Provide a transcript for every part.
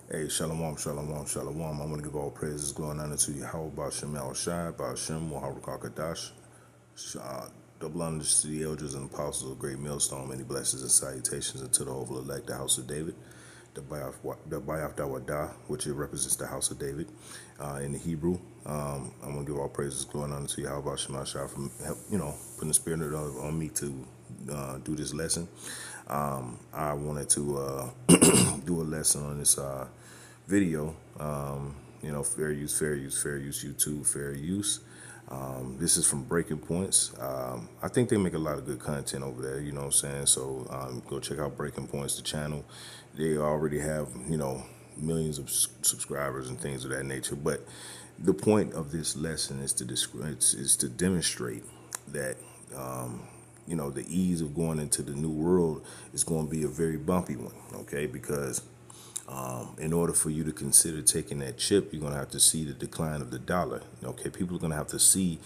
Hey, shalom, shalom, shalom. I want to give all praises, glory, and honor to you. How about Shem Al Shai, about Shem Muharakakadash, double honors to the elders and apostles of Great Millstone. Many blessings and salutations unto the Oval Elect, the House of David, the Bayaf Dawadah, which it represents the House of David in the Hebrew. I want to give all praises, glory, and honor to you. How about Shem Al Shai for putting the spirit on me to do this lesson. I wanted to do a lesson on this video. Fair use, fair use, fair use, YouTube, fair use. This is from Breaking Points. I think they make a lot of good content over there, you know what I'm saying? So go check out Breaking Points, the channel. They already have, millions of subscribers and things of that nature. But the point of this lesson is to demonstrate that the ease of going into the new world is going to be a very bumpy one, okay? Because in order for you to consider taking that chip, you're going to have to see the decline of the dollar, okay? People are going to have to see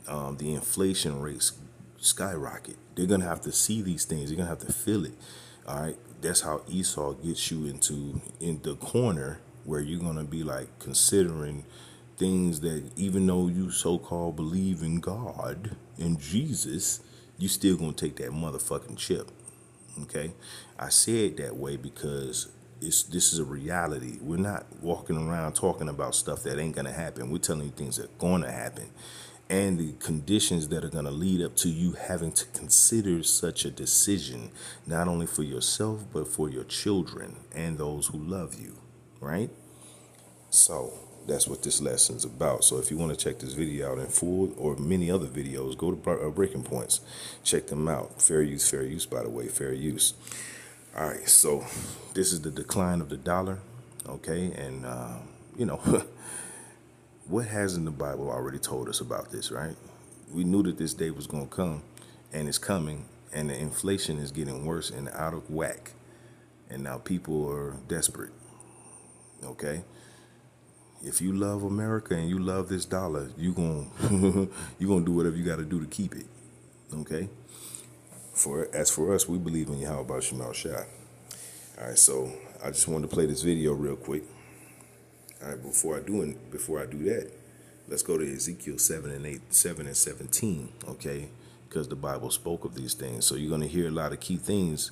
the inflation rates skyrocket. They're going to have to see these things. They're going to have to feel it, all right? That's how Esau gets you in the corner where you're going to be like considering things that even though you so-called believe in God, in Jesus, you still gonna take that motherfucking chip, okay? I say it that way because this is a reality. We're not walking around talking about stuff that ain't gonna happen. We're telling you things that are gonna happen and the conditions that are gonna lead up to you having to consider such a decision, not only for yourself, but for your children and those who love you, right? So that's what this lesson's about. So if you want to check this video out in full or many other videos, go to Breaking Points. Check them out. Fair use, by the way, fair use. All right, so this is the decline of the dollar, okay? And, what hasn't the Bible already told us about this, right? We knew that this day was going to come, and it's coming, and the inflation is getting worse and out of whack. And now people are desperate, okay? If you love America and you love this dollar, you gonna you gonna do whatever you got to do to keep it. Okay. As for us, we believe in Yahweh Shemal Shai. All right. So I just wanted to play this video real quick. All right. Before I do that, let's go to Ezekiel 7 and 17. Okay. Because the Bible spoke of these things, so you're gonna hear a lot of key things,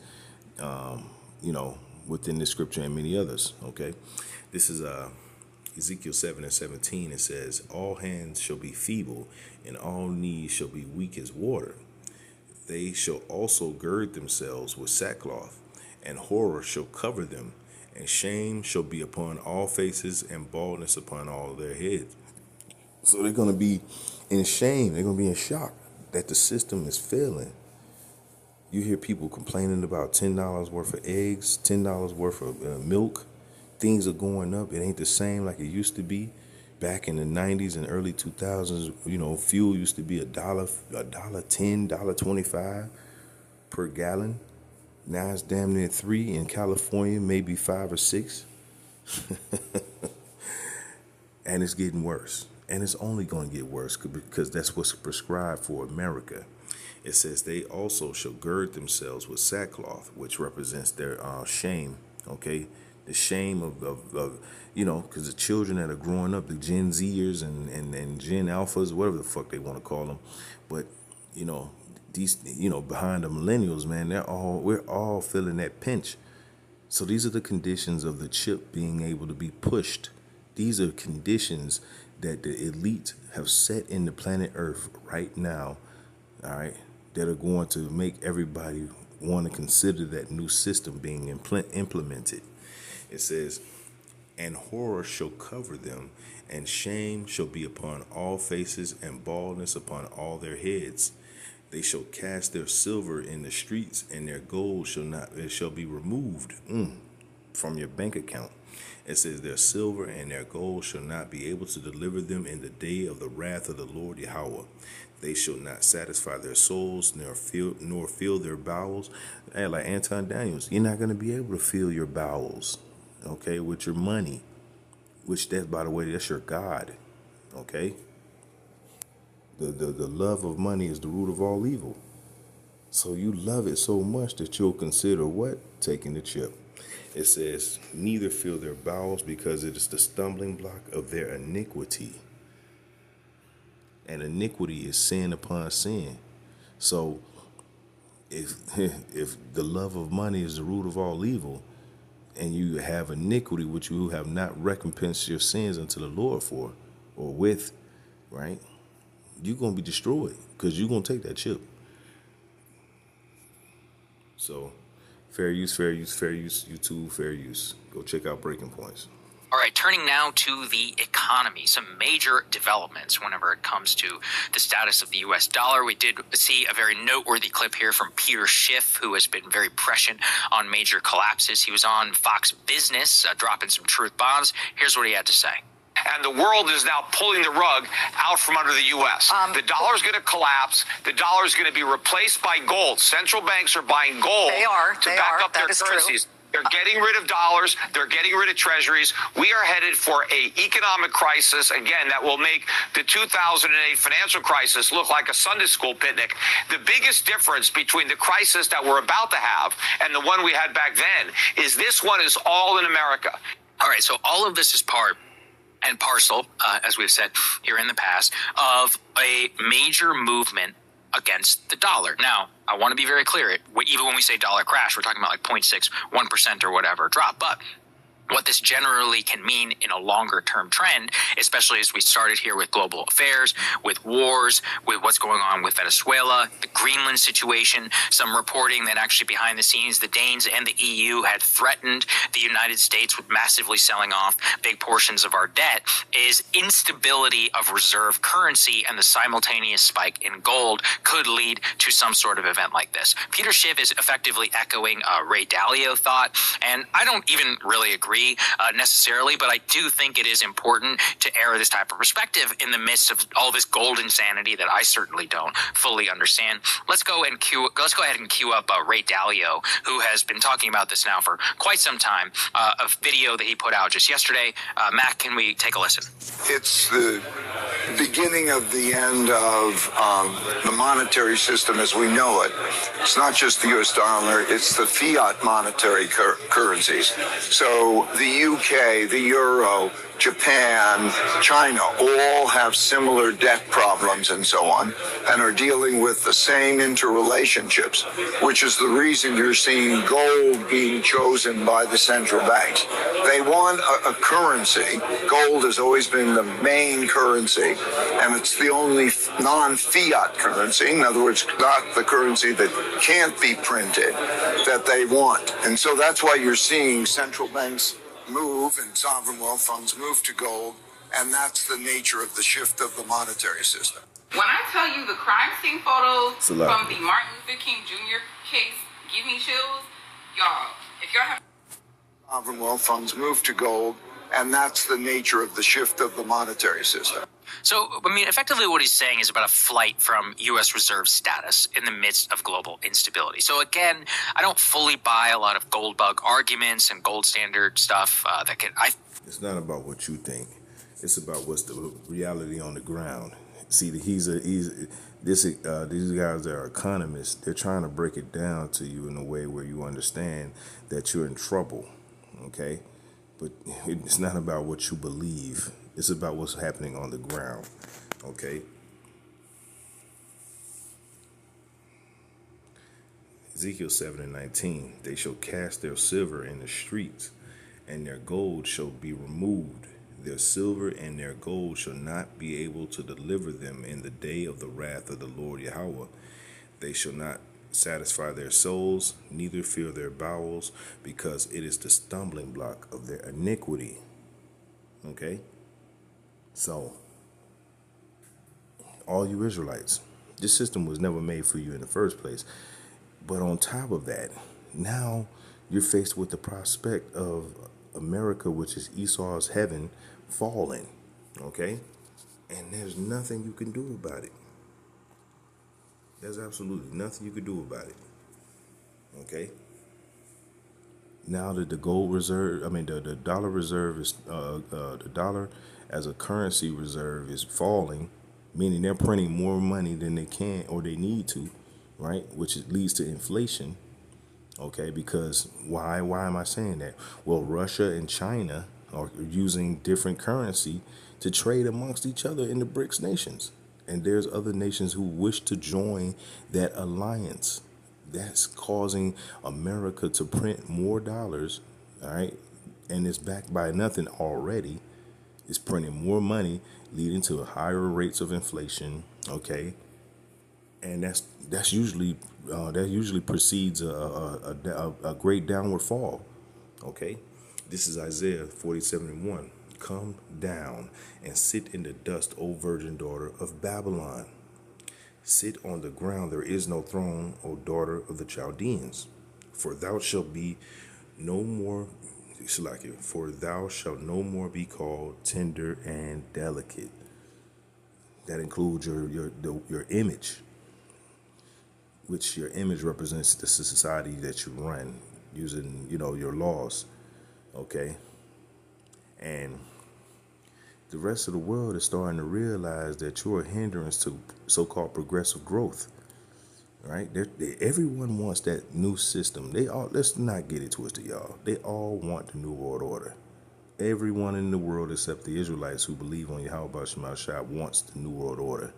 within this scripture and many others. Okay. This is Ezekiel 7 and 17, it says, all hands shall be feeble, and all knees shall be weak as water. They shall also gird themselves with sackcloth, and horror shall cover them, and shame shall be upon all faces, and baldness upon all their heads. So they're going to be in shame. They're going to be in shock that the system is failing. You hear people complaining about $10 worth of eggs, $10 worth of milk. Things are going up. It ain't the same like it used to be. Back in the 90s and early 2000s, fuel used to be $1.10, $1.25 per gallon. Now it's damn near $3 in California, maybe 5 or 6. And it's getting worse. And it's only going to get worse because that's what's prescribed for America. It says they also shall gird themselves with sackcloth, which represents their shame, okay? The shame of because the children that are growing up, the Gen Zers and Gen Alphas, whatever the fuck they want to call them, but these behind the millennials, man, we're all feeling that pinch. So these are the conditions of the chip being able to be pushed. These are conditions that the elite have set in the planet Earth right now, all right, that are going to make everybody want to consider that new system being implemented. It says, and horror shall cover them, and shame shall be upon all faces, and baldness upon all their heads. They shall cast their silver in the streets, and their gold shall be removed from your bank account. It says, their silver and their gold shall not be able to deliver them in the day of the wrath of the Lord Yahweh. They shall not satisfy their souls, nor fill their bowels. Hey, like Anton Daniels, you're not going to be able to fill your bowels, okay, with your money, which that, by the way, that's your God, okay? The love of money is the root of all evil. So you love it so much that you'll consider what? Taking the chip. It says, neither fill their bowels, because it is the stumbling block of their iniquity. And iniquity is sin upon sin. So if if the love of money is the root of all evil, and you have iniquity which you have not recompensed your sins unto the Lord for or with, right? You're gonna be destroyed, because you're gonna take that chip. So fair use, fair use, fair use, YouTube, fair use. Go check out Breaking Points. All right, turning now to the economy, some major developments whenever it comes to the status of the U.S. dollar. We did see a very noteworthy clip here from Peter Schiff, who has been very prescient on major collapses. He was on Fox Business, dropping some truth bombs. Here's what he had to say. And the world is now pulling the rug out from under the U.S. The dollar's going to collapse. The dollar's going to be replaced by gold. Central banks are buying gold to back up their currencies. True. They're getting rid of dollars. They're getting rid of treasuries. We are headed for an economic crisis, again, that will make the 2008 financial crisis look like a Sunday school picnic. The biggest difference between the crisis that we're about to have and the one we had back then is this one is all in America. All right, so all of this is part and parcel, as we've said here in the past, of a major movement against the dollar. Now, I want to be very clear. Even when we say dollar crash, we're talking about like 0.6, 1% or whatever drop. But what this generally can mean in a longer term trend, especially as we started here with global affairs, with wars, with what's going on with Venezuela, the Greenland situation, some reporting that actually behind the scenes, the Danes and the EU had threatened the United States with massively selling off big portions of our debt, is instability of reserve currency and the simultaneous spike in gold could lead to some sort of event like this. Peter Schiff is effectively echoing Ray Dalio thought, and I don't even really agree necessarily, but I do think it is important to air this type of perspective in the midst of all this gold insanity that I certainly don't fully understand. Let's go ahead and cue up Ray Dalio, who has been talking about this now for quite some time. A video that he put out just yesterday. Matt, can we take a listen? It's the beginning of the end of the monetary system as we know it. It's not just the U.S. dollar, it's the fiat monetary currencies. So the UK, the Euro, Japan, China all have similar debt problems and so on, and are dealing with the same interrelationships, which is the reason you're seeing gold being chosen by the central banks. They want a currency. Gold has always been the main currency, and it's the only non-fiat currency, in other words, not the currency that can't be printed, that they want. And so that's why you're seeing central banks move and sovereign wealth funds move to gold, and that's the nature of the shift of the monetary system. When I tell you the crime scene photos from the Martin Luther King Jr. case give me chills, y'all, if y'all have... Sovereign wealth funds move to gold, and that's the nature of the shift of the monetary system. So, I mean, effectively what he's saying is about a flight from U.S. reserve status in the midst of global instability. So, again, I don't fully buy a lot of gold bug arguments and gold standard stuff It's not about what you think. It's about what's the reality on the ground. See, these guys that are economists, they're trying to break it down to you in a way where you understand that you're in trouble, okay? But it's not about what you believe. It's about what's happening on the ground, okay? Ezekiel 7:19, they shall cast their silver in the streets, and their gold shall be removed. Their silver and their gold shall not be able to deliver them in the day of the wrath of the Lord Yahweh. They shall not satisfy their souls, neither fill their bowels, because it is the stumbling block of their iniquity. Okay? So, all you Israelites, this system was never made for you in the first place. But on top of that, now you're faced with the prospect of America, which is Esau's heaven, falling. Okay? And there's nothing you can do about it. There's absolutely nothing you can do about it. Okay? Now that the gold reserve, the dollar reserve is, the dollar as a currency reserve is falling, meaning they're printing more money than they can or they need to, right? Which leads to inflation. Okay, because why am I saying that? Well, Russia and China are using different currency to trade amongst each other in the BRICS nations. And there's other nations who wish to join that alliance. That's causing America to print more dollars, all right? And it's backed by nothing already. It's printing more money, leading to higher rates of inflation, okay? And that usually precedes a great downward fall. Okay, this is Isaiah 47:1. Come down and sit in the dust, O virgin daughter of Babylon. Sit on the ground, there is no throne, O daughter of the Chaldeans. For thou shalt be no more, for thou shalt no more be called tender and delicate. That includes your image, which your image represents the society that you run using, your laws, okay? And the rest of the world is starting to realize that you're a hindrance to so-called progressive growth, right? Everyone wants that new system. Let's not get it twisted, y'all. They all want the New World Order. Everyone in the world except the Israelites who believe on Yahweh Shema Shah wants the New World Order,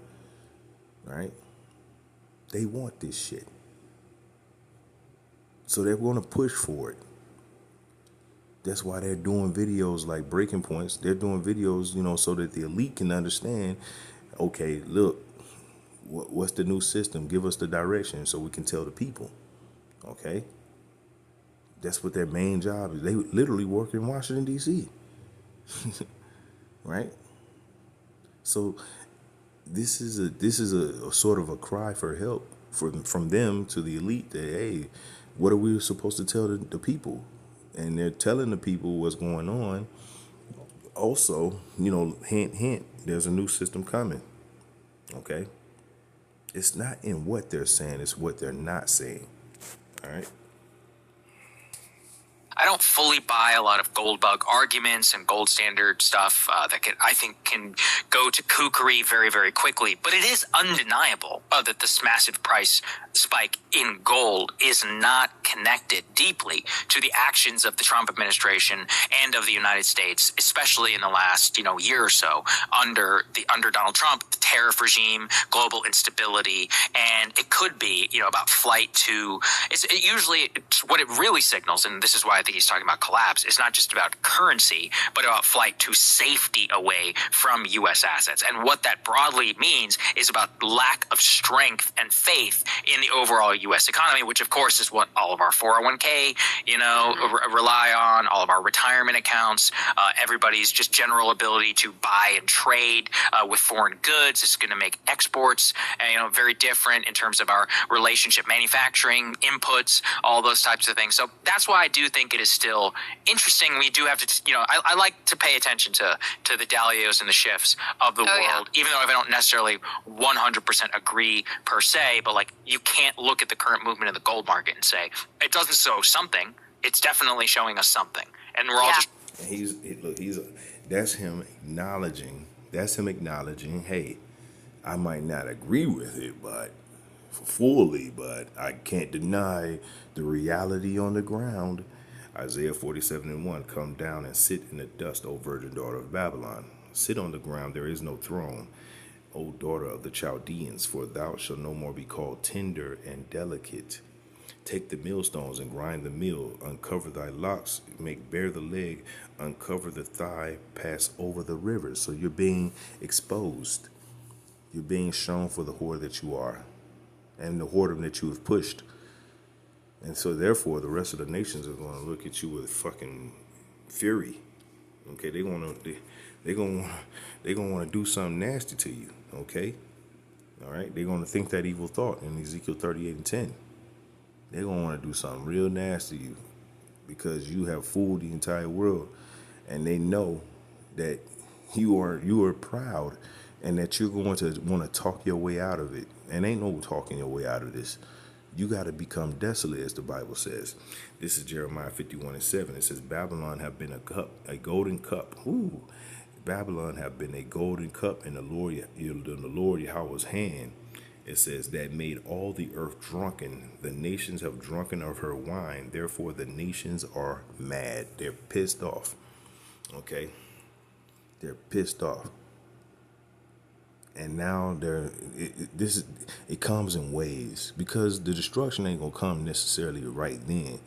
right? They want this shit. So they're going to push for it. That's why they're doing videos like Breaking Points. They're doing videos, so that the elite can understand, okay, look, what's the new system? Give us the direction so we can tell the people, okay? That's what their main job is. They literally work in Washington, D.C., right? So this is a sort of a cry for help from them to the elite that, hey, what are we supposed to tell the people? And they're telling the people what's going on. Also, hint, hint, there's a new system coming. Okay? It's not in what they're saying, it's what they're not saying. All right? I don't fully buy a lot of gold bug arguments and gold standard stuff that I think can go to kookery very, very quickly. But it is undeniable that this massive price spike in gold is not connected deeply to the actions of the Trump administration and of the United States, especially in the last year or so under Donald Trump, the tariff regime, global instability, and it could be about flight to. It's what it really signals, and this is why I think he's talking about collapse. It's not just about currency, but about flight to safety away from U.S. assets. And what that broadly means is about lack of strength and faith in the overall U.S. economy, which of course is what all of our 401k, rely on, all of our retirement accounts, everybody's just general ability to buy and trade with foreign goods. It's going to make exports, very different in terms of our relationship manufacturing inputs, all those types of things. So that's why I do think it is still interesting. We do have to, I like to pay attention to the Dalios and the Schiffs of the world, even though I don't necessarily 100% agree per se, but you can't look at the current movement in the gold market and say, it doesn't show something. It's definitely showing us something. And we're all just... That's him acknowledging, hey, I might not agree with it, but I can't deny the reality on the ground. Isaiah 47:1, come down and sit in the dust, O virgin daughter of Babylon. Sit on the ground, there is no throne, O daughter of the Chaldeans, for thou shalt no more be called tender and delicate. Take the millstones and grind the mill, uncover thy locks, make bare the leg, uncover the thigh, pass over the rivers. So you're being exposed. You're being shown for the whore that you are and the whoredom that you have pushed. And so therefore the rest of the nations are going to look at you with fucking fury. Okay, they're going to want to do something nasty to you, okay? All right? They're going to think that evil thought in Ezekiel 38:10. They're going to want to do something real nasty to you because you have fooled the entire world, and they know that you are proud and that you're going to want to talk your way out of it. And ain't no talking your way out of this. You got to become desolate, as the Bible says. This is Jeremiah 51:7. It says, Babylon have been a golden cup. Ooh, Babylon have been a golden cup in the Lord Yahweh's hand, It says that made all the earth drunken. The nations have drunken of her wine. Therefore, the nations are mad. They're pissed off. Okay, they're pissed off. And now it comes in waves, because the destruction ain't gonna come necessarily right then,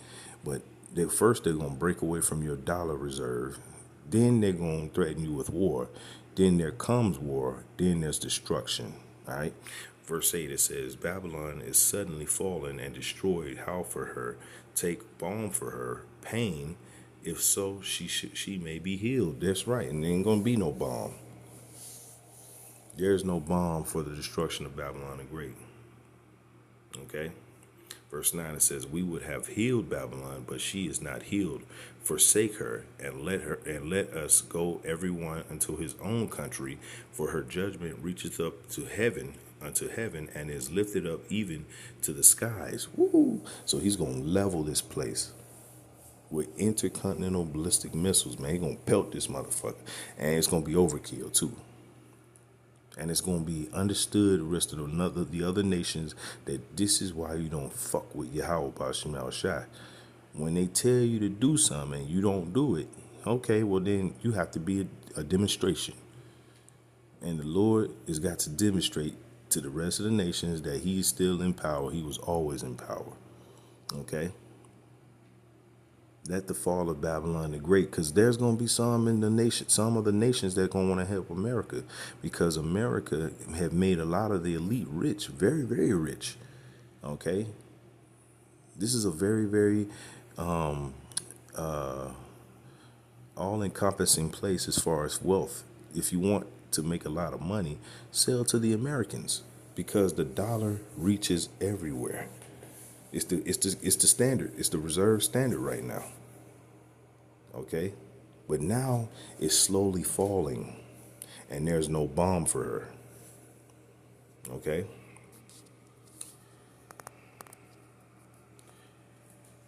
but they're gonna break away from your dollar reserve. Then they're gonna threaten you with war. Then there comes war. Then there's destruction. All right. Verse 8, it says, Babylon is suddenly fallen and destroyed. How for her? Take balm for her. Pain, if so, she may be healed. That's right. And there ain't gonna be no balm. There's no balm for the destruction of Babylon the Great. Okay? Verse 9, it says, We would have healed Babylon, but she is not healed. Forsake her, and let us go everyone unto his own country, for her judgment reacheth up to heaven, unto heaven, and is lifted up even to the skies. Woo! So he's gonna level this place with intercontinental ballistic missiles, man. He's gonna pelt this motherfucker. And it's gonna be overkill too. And it's going to be understood, the rest of the other nations, that this is why you don't fuck with Yahweh Ba'Shem Al Shai. When they tell you to do something and you don't do it, okay, well then you have to be a demonstration. And the Lord has got to demonstrate to the rest of the nations that he's still in power. He was always in power. Okay? Let the fall of Babylon the Great, because there's going to be some of the nations that are going to want to help America, because America have made a lot of the elite rich, very, very rich. Okay, this is a very, very all-encompassing place as far as wealth. If you want to make a lot of money, sell to the Americans, because the dollar reaches everywhere. It's the standard. It's the reserve standard right now. Okay? But now it's slowly falling, and there's no balm for her. Okay?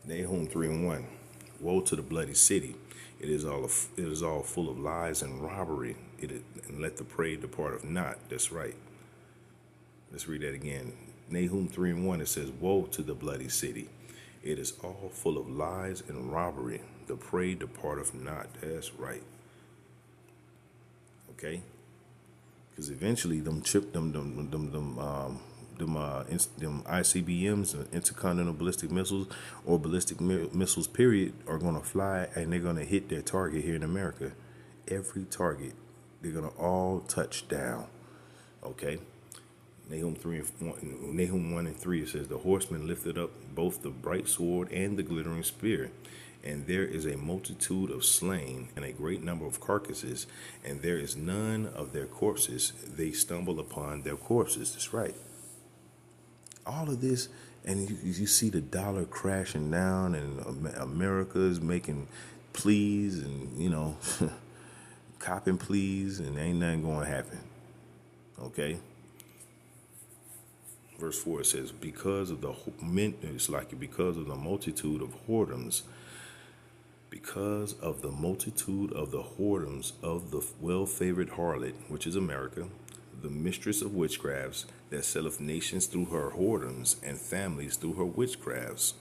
Nahum 3:1. Woe to the bloody city. It is all full of lies and robbery. And let the prey depart of not. That's right. Let's read that again. Nahum 3:1, it says, Woe to the bloody city. It is all full of lies and robbery. The prey departeth not. That's right. Okay? Because eventually them ICBMs, intercontinental ballistic missiles, or ballistic missiles, period, are going to fly, and they're going to hit their target here in America. Every target. They're going to all touch down. Okay? Nahum 1:3, it says, The horseman lifted up both the bright sword and the glittering spear, and there is a multitude of slain and a great number of carcasses, and there is none of their corpses. They stumble upon their corpses. That's right. All of this, and you see the dollar crashing down, and America is making pleas and, copping pleas, and ain't nothing going to happen. Okay? Verse 4, it says, because of the multitude of whoredoms, because of the multitude of the whoredoms of the well-favored harlot, which is America, the mistress of witchcrafts, that selleth nations through her whoredoms, and families through her witchcrafts.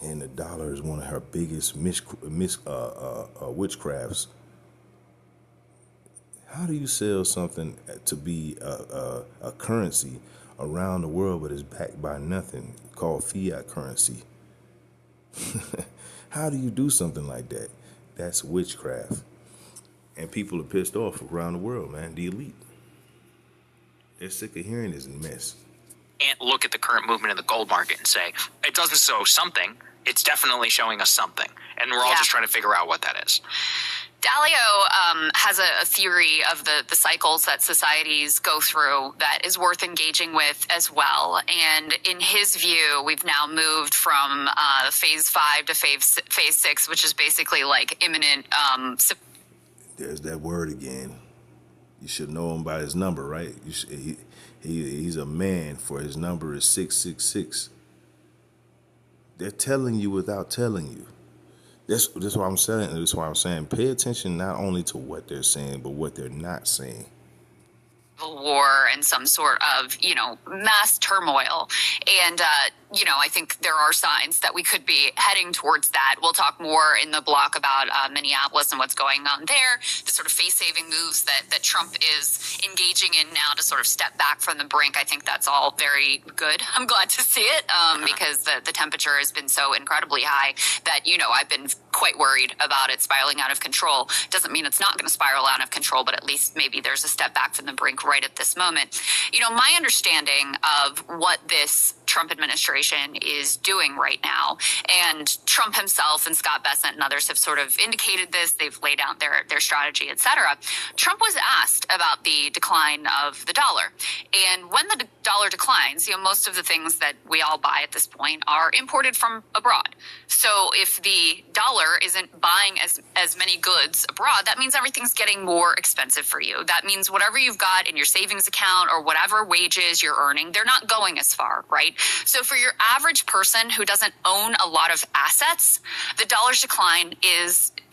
And the dollar is one of her biggest witchcrafts. How do you sell something to be a currency around the world, but is backed by nothing, called fiat currency? How do you do something like that? That's witchcraft. And people are pissed off around the world, man. The elite. They're sick of hearing this mess. Can't look at the current movement in the gold market and say, it doesn't show something. It's definitely showing us something. And we're all just trying to figure out what that is. Dalio has a theory of the cycles that societies go through that is worth engaging with as well. And in his view, we've now moved from phase 5 to phase 6, which is basically like imminent. There's that word again. You should know him by his number, right? He's a man, for his number is 666. They're telling you without telling you. That's what I'm saying. That's why I'm saying pay attention not only to what they're saying, but what they're not saying. war and some sort of, mass turmoil. And, I think there are signs that we could be heading towards that. We'll talk more in the block about Minneapolis and what's going on there, the sort of face-saving moves that Trump is engaging in now to sort of step back from the brink. I think that's all very good. I'm glad to see it because the temperature has been so incredibly high that, I've been quite worried about it spiraling out of control. Doesn't mean it's not going to spiral out of control, but at least maybe there's a step back from the brink right at this moment. My understanding of what this Trump administration is doing right now, and Trump himself and Scott Bessent and others have sort of indicated this. They've laid out their strategy, etc. Trump was asked about the decline of the dollar. And when the dollar declines, most of the things that we all buy at this point are imported from abroad. So if the dollar isn't buying as many goods abroad, that means everything's getting more expensive for you. That means whatever you've got in your savings account or whatever wages you're earning, they're not going as far, right? So for your average person who doesn't own a lot of assets, the dollar's decline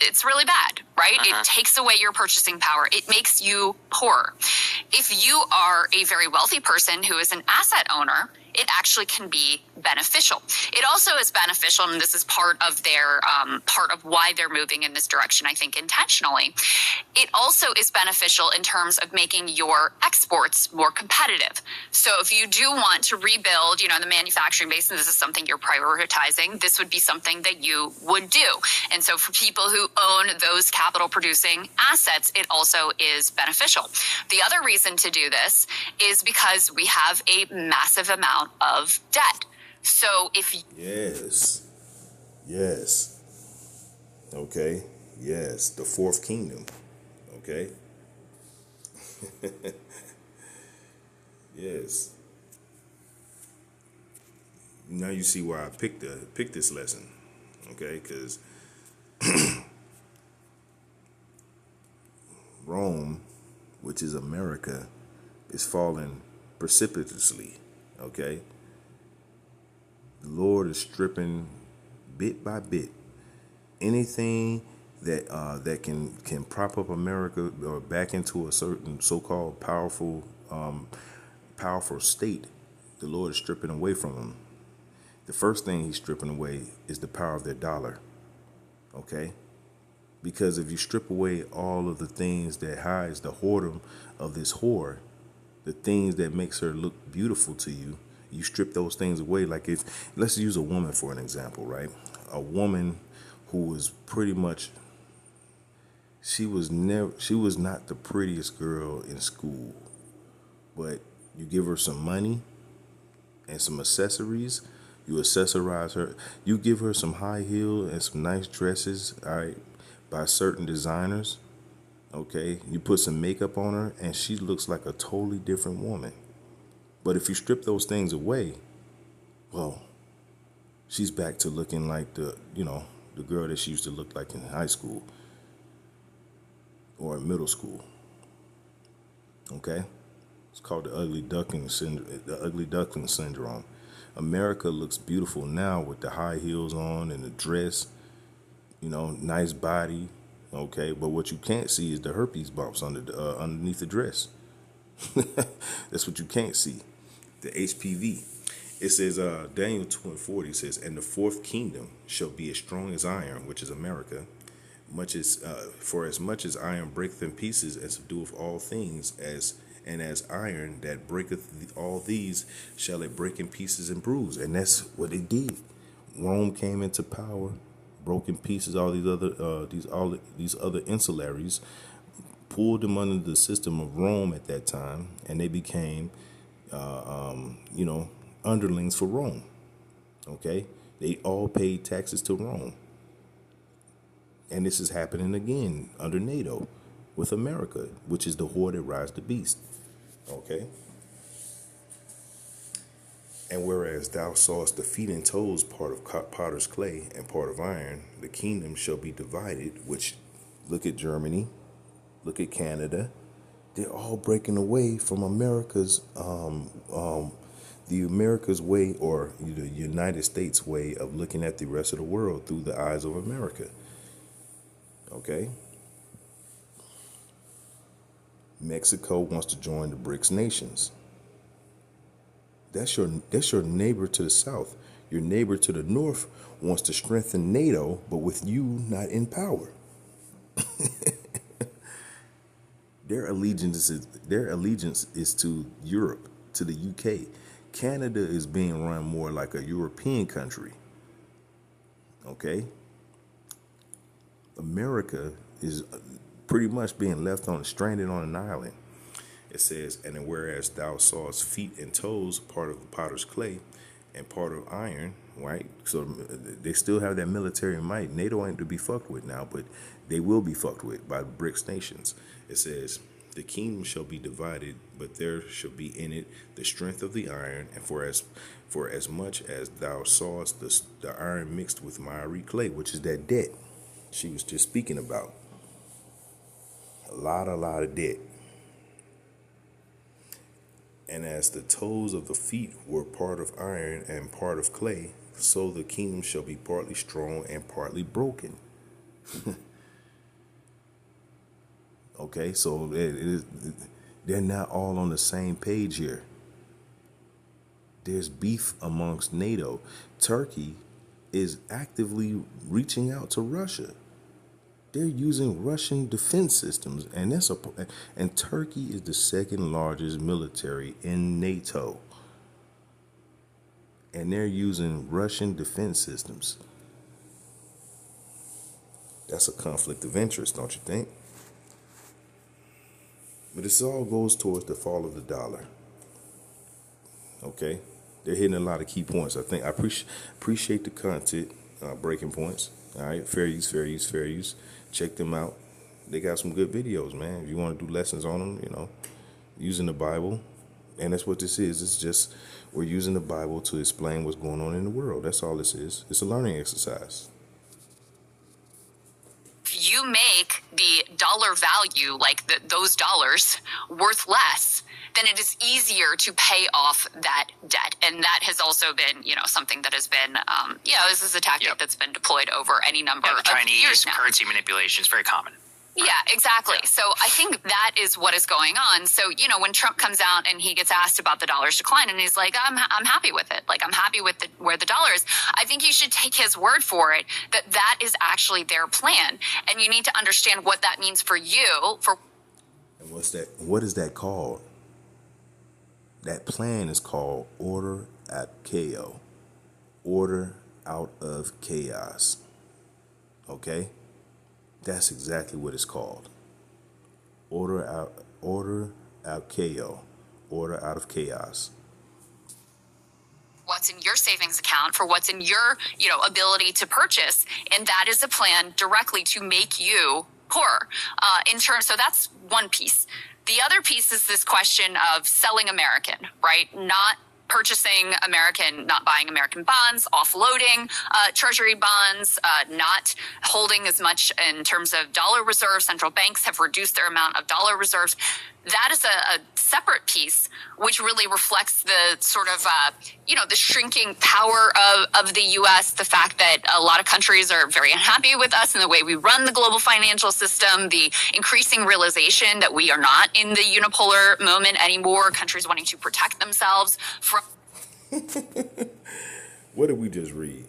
it's really bad, right? It takes away your purchasing power. It makes you poor. If you are a very wealthy person who is an asset owner, it actually can be beneficial. It also is beneficial, and this is part of why they're moving in this direction, I think, intentionally. It also is beneficial in terms of making your exports more competitive. So if you do want to rebuild, the manufacturing base, and this is something you're prioritizing, this would be something that you would do. And so for people who own those capital producing assets, it also is beneficial. The other reason to do this is because we have a massive amount of debt. So if yes, okay, yes, the fourth kingdom, okay, yes. Now you see why I picked this lesson, okay? Because Rome, which is America, is falling precipitously. Okay, the Lord is stripping bit by bit anything that can prop up America or back into a certain so-called powerful state. The Lord is stripping away from them. The first thing He's stripping away is the power of their dollar. Okay, because if you strip away all of the things that hides the whoredom of this whore, the things that makes her look beautiful to you, you strip those things away. Like let's use a woman for an example, right? A woman who was pretty much, she was not the prettiest girl in school, but you give her some money and some accessories, you accessorize her, you give her some high heel and some nice dresses, all right, by certain designers. Okay, you put some makeup on her and she looks like a totally different woman. But if you strip those things away, well, she's back to looking like the girl that she used to look like in high school or in middle school. Okay, it's called the ugly duckling syndrome. America looks beautiful now with the high heels on and the dress, nice body. Okay, but what you can't see is the herpes bumps underneath the dress. That's what you can't see. The HPV. It says, Daniel 2:40 says, and the fourth kingdom shall be as strong as iron, which is America. For as much as iron breaketh in pieces and subdueth all things, as iron that breaketh all these, shall it break in pieces and bruise. And that's what it did. Rome came into power, broke in pieces all these other ancillaries, pulled them under the system of Rome at that time, and they became, underlings for Rome. Okay, they all paid taxes to Rome, and this is happening again under NATO with America, which is the whore that rides the beast. Okay. And whereas thou sawest the feet and toes part of potter's clay and part of iron, the kingdom shall be divided, which, look at Germany, look at Canada, they're all breaking away from America's, the America's way, or the United States way of looking at the rest of the world through the eyes of America. Okay? Mexico wants to join the BRICS nations. That's your neighbor to the south. Your neighbor to the north wants to strengthen NATO, but with you not in power. Their allegiance is to Europe, to the UK. Canada is being run more like a European country. Okay? America is pretty much being left stranded on an island. It says, and whereas thou sawest feet and toes, part of the potter's clay and part of iron, right? So they still have that military might. NATO ain't to be fucked with now, but they will be fucked with by the BRICS nations. It says, the kingdom shall be divided, but there shall be in it the strength of the iron, and for as much as thou sawest the iron mixed with miry clay, which is that debt she was just speaking about. A lot of debt. And as the toes of the feet were part of iron and part of clay, so the kingdom shall be partly strong and partly broken. Okay, so they're not all on the same page here. There's beef amongst NATO. Turkey is actively reaching out to Russia. They're using Russian defense systems, and Turkey is the second largest military in NATO. And they're using Russian defense systems. That's a conflict of interest, don't you think? But this all goes towards the fall of the dollar. Okay? They're hitting a lot of key points. I appreciate the content, breaking points. All right? Fair use. Check them out. They got some good videos, man. If you want to do lessons on them, using the Bible. And that's what this is. It's just we're using the Bible to explain what's going on in the world. That's all this is. It's a learning exercise. If you make the dollar value, like those dollars, worth less, then it is easier to pay off that debt. And that has also been, something that has been, this is a tactic that's been deployed over any number of years now. Chinese currency manipulation is very common. Yeah, exactly. So I think that is what is going on. So, when Trump comes out and he gets asked about the dollar's decline and he's like, I'm happy with it. Like, I'm happy with where the dollar is. I think you should take his word for it that is actually their plan. And you need to understand what that means for you. And what's that? What is that called? That plan is called order at chaos. Order out of chaos. Okay? That's exactly what it's called. Order out chaos. Order out of chaos. What's in your savings account, for what's in your, ability to purchase, and that is a plan directly to make you poorer. So that's one piece. The other piece is this question of selling American, right? Not purchasing American, not buying American bonds, offloading treasury bonds, not holding as much in terms of dollar reserves. Central banks have reduced their amount of dollar reserves. That is a separate piece, which really reflects the sort of, the shrinking power of the U.S., the fact that a lot of countries are very unhappy with us and the way we run the global financial system, the increasing realization that we are not in the unipolar moment anymore, countries wanting to protect themselves from... What did we just read?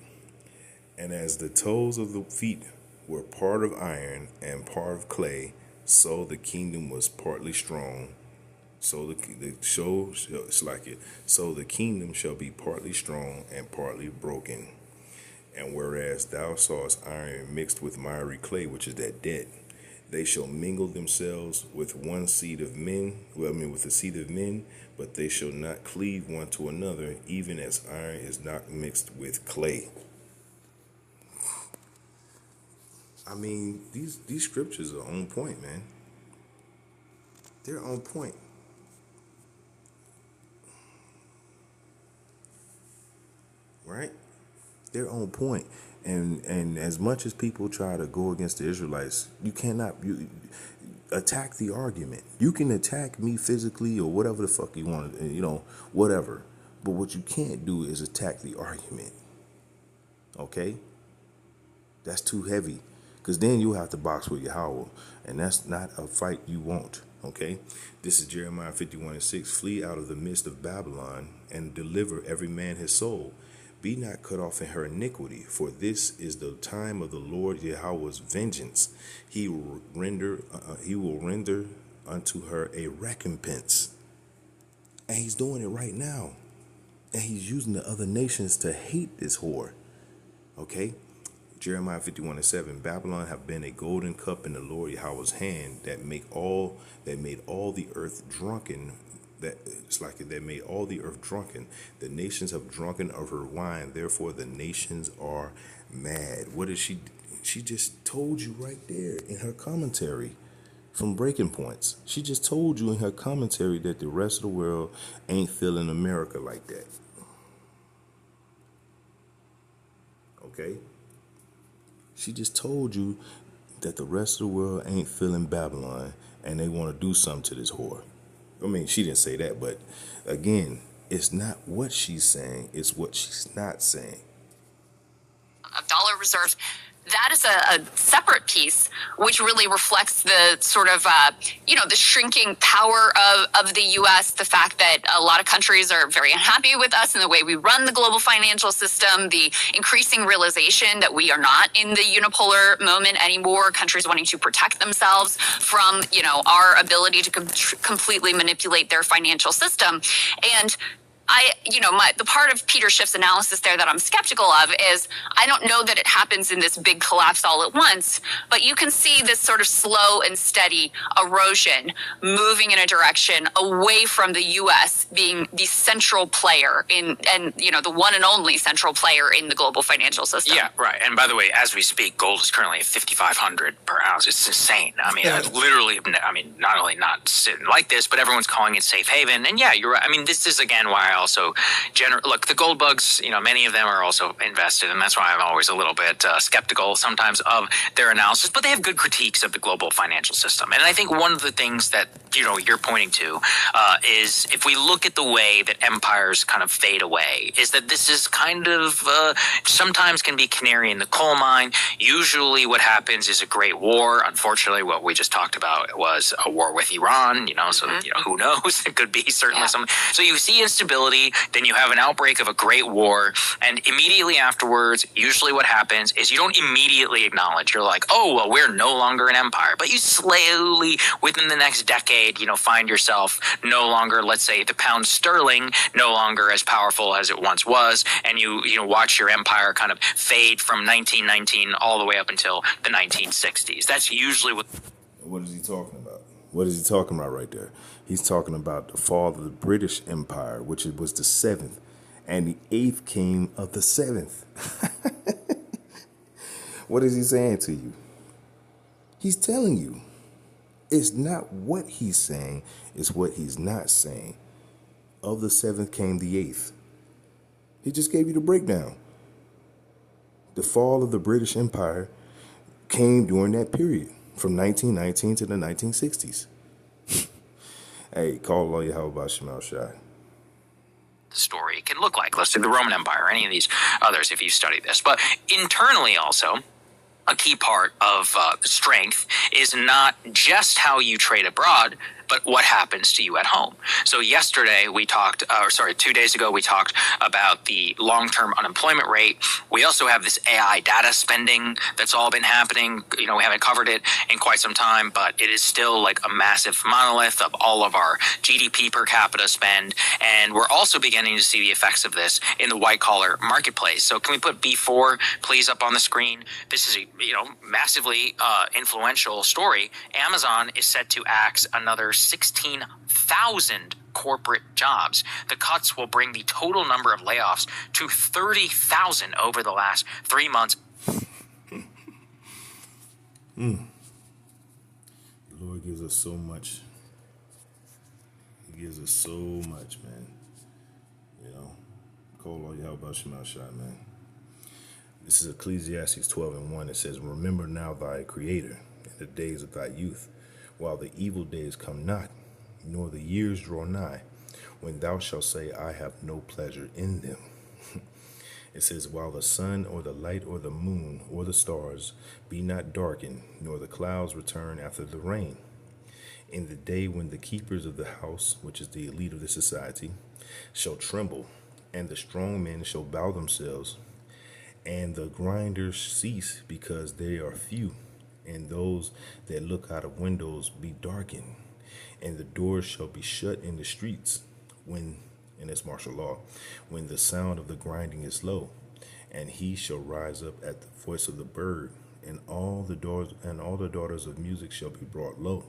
And as the toes of the feet were part of iron and part of clay, so the kingdom was partly strong. So so the kingdom shall be partly strong and partly broken. And whereas thou sawest iron mixed with miry clay, which is that debt, they shall mingle themselves with one seed of men, with the seed of men, but they shall not cleave one to another, even as iron is not mixed with clay. I mean, these scriptures are on point, man. They're on point. Right? They're on point. And as much as people try to go against the Israelites, you attack the argument. You can attack me physically or whatever the fuck you want, whatever. But what you can't do is attack the argument. Okay? That's too heavy. Because then you'll have to box with Yahweh. And that's not a fight you want. Okay? This is Jeremiah 51:6. Flee out of the midst of Babylon and deliver every man his soul. Be not cut off in her iniquity, for this is the time of the Lord Yahweh's vengeance. He will render unto her a recompense. And he's doing it right now. And he's using the other nations to hate this whore. Okay? Jeremiah 51:7. Babylon have been a golden cup in the Lord Yahweh's hand that made all the earth drunken. That made all the earth drunken. The nations have drunken of her wine. Therefore the nations are mad. What is she? She just told you right there in her commentary from Breaking Points. She just told you in her commentary that the rest of the world ain't feeling America like that. Okay? She just told you that the rest of the world ain't feeling Babylon and they want to do something to this whore. I mean, she didn't say that, but again, it's not what she's saying, it's what she's not saying. Of dollar reserves. That is a separate piece, which really reflects the sort of, the shrinking power of the U.S., the fact that a lot of countries are very unhappy with us and the way we run the global financial system, the increasing realization that we are not in the unipolar moment anymore, countries wanting to protect themselves from, our ability to completely manipulate their financial system. And the part of Peter Schiff's analysis there that I'm skeptical of is I don't know that it happens in this big collapse all at once, but you can see this sort of slow and steady erosion moving in a direction away from the U.S. being the central player the one and only central player in the global financial system. Yeah, right. And by the way, as we speak, gold is currently at $5,500 per ounce. It's insane. I mean, not only not sitting like this, but everyone's calling it safe haven. And yeah, you're right. I mean, this is again why I also look, the gold bugs, many of them are also invested, and that's why I'm always a little bit skeptical sometimes of their analysis, but they have good critiques of the global financial system. And I think one of the things that, you're pointing to is if we look at the way that empires kind of fade away, is that this is kind of sometimes can be canary in the coal mine. Usually what happens is a great war. Unfortunately, what we just talked about was a war with Iran, so, who knows? It could be certainly something. So you see instability, then you have an outbreak of a great war, and immediately afterwards, usually what happens is you don't immediately acknowledge. You're like, oh, well, we're no longer an empire. But you slowly, within the next decade, find yourself no longer, let's say, the pound sterling, no longer as powerful as it once was, and you watch your empire kind of fade from 1919 all the way up until the 1960s. That's usually what... What is he talking about? What is he talking about right there? He's talking about the fall of the British Empire, which was the 7th, and the 8th came of the 7th. What is he saying to you? He's telling you. It's not what he's saying, it's what he's not saying. Of the 7th came the 8th. He just gave you the breakdown. The fall of the British Empire came during that period, from 1919 to the 1960s. Hey, call lawyer, how about Shemal Shai? The story can look like, let's say, the Roman Empire, or any of these others if you study this. But internally also, a key part of strength is not just how you trade abroad, but what happens to you at home. So yesterday we talked, 2 days ago, we talked about the long-term unemployment rate. We also have this AI data spending that's all been happening. We haven't covered it in quite some time, but it is still like a massive monolith of all of our GDP per capita spend. And we're also beginning to see the effects of this in the white-collar marketplace. So can we put B4, please, up on the screen? This is a massively influential story. Amazon is set to axe another 16,000 corporate jobs. The cuts will bring the total number of layoffs to 30,000 over the last 3 months. The Lord gives us so much. He gives us so much, man. Cole, how about Shemal Shai, man? This is Ecclesiastes 12:1. It says, remember now thy Creator in the days of thy youth, while the evil days come not, nor the years draw nigh, when thou shalt say, I have no pleasure in them. It says, while the sun or the light or the moon or the stars be not darkened, nor the clouds return after the rain. In the day when the keepers of the house, which is the elite of the society, shall tremble, and the strong men shall bow themselves, and the grinders cease because they are few, and those that look out of windows be darkened, and the doors shall be shut in the streets, when, and it's martial law, when the sound of the grinding is low, and he shall rise up at the voice of the bird, and all the daughters of music shall be brought low.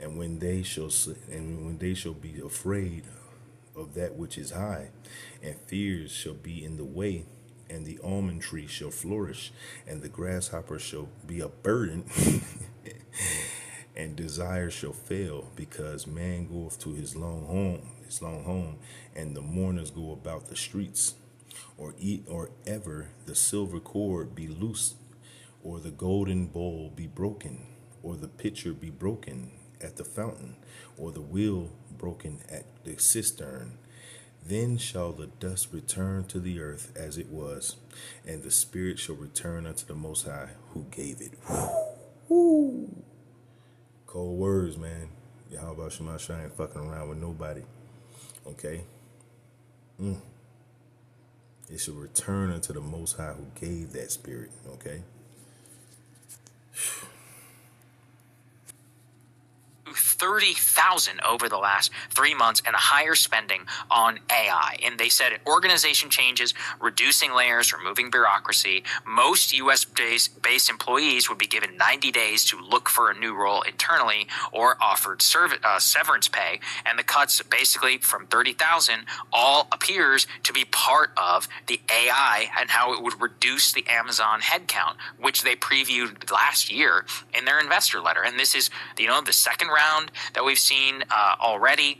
And when they shall be afraid of that which is high, and fears shall be in the way, and the almond tree shall flourish, and the grasshopper shall be a burden, and desire shall fail, because man goeth to his long home, and the mourners go about the streets, or ever the silver cord be loosed, or the golden bowl be broken, or the pitcher be broken at the fountain, or the wheel broken at the cistern. Then shall the dust return to the earth as it was, and the spirit shall return unto the Most High who gave it. Woo. Cold words, man. Yahweh Shema Shai ain't fucking around with nobody. Okay? It shall return unto the Most High who gave that spirit. Okay? 30,000 over the last 3 months and a higher spending on AI. And they said organization changes, reducing layers, removing bureaucracy. Most U.S.-based employees would be given 90 days to look for a new role internally or offered severance pay. And the cuts basically from 30,000 all appears to be part of the AI and how it would reduce the Amazon headcount, which they previewed last year in their investor letter. And this is, the second round that we've seen already.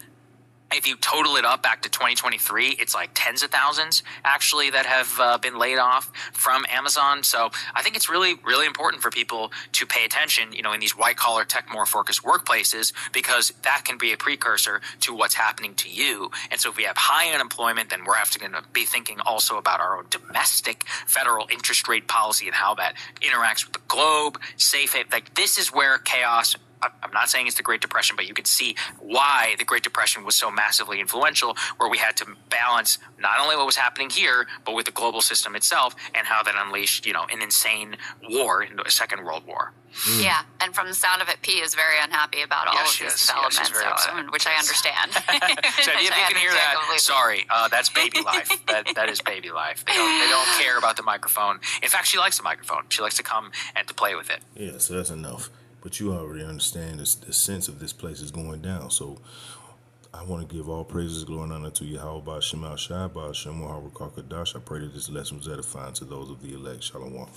If you total it up back to 2023, it's like tens of thousands actually that have been laid off from Amazon. So I think it's really, really important for people to pay attention, in these white collar tech more focused workplaces, because that can be a precursor to what's happening to you. And so if we have high unemployment, then we're going to be thinking also about our own domestic federal interest rate policy and how that interacts with the globe, safe haven. Like, this is where chaos. I'm not saying it's the Great Depression, but you can see why the Great Depression was so massively influential, where we had to balance not only what was happening here, but with the global system itself, and how that unleashed, an insane war into a Second World War. Yeah, and from the sound of it, P is very unhappy about all of these developments, which I understand. So if you can hear that, completely. Sorry, that's baby life. That is baby life. They don't care about the microphone. In fact, she likes the microphone. She likes to come and to play with it. Yeah, so that's enough. But you already understand the sense of this place is going down. So I want to give all praises, glory, and honor to Yahweh Shema Shai, Shem Kadash. I pray that this lesson was edifying to those of the elect. Shalom.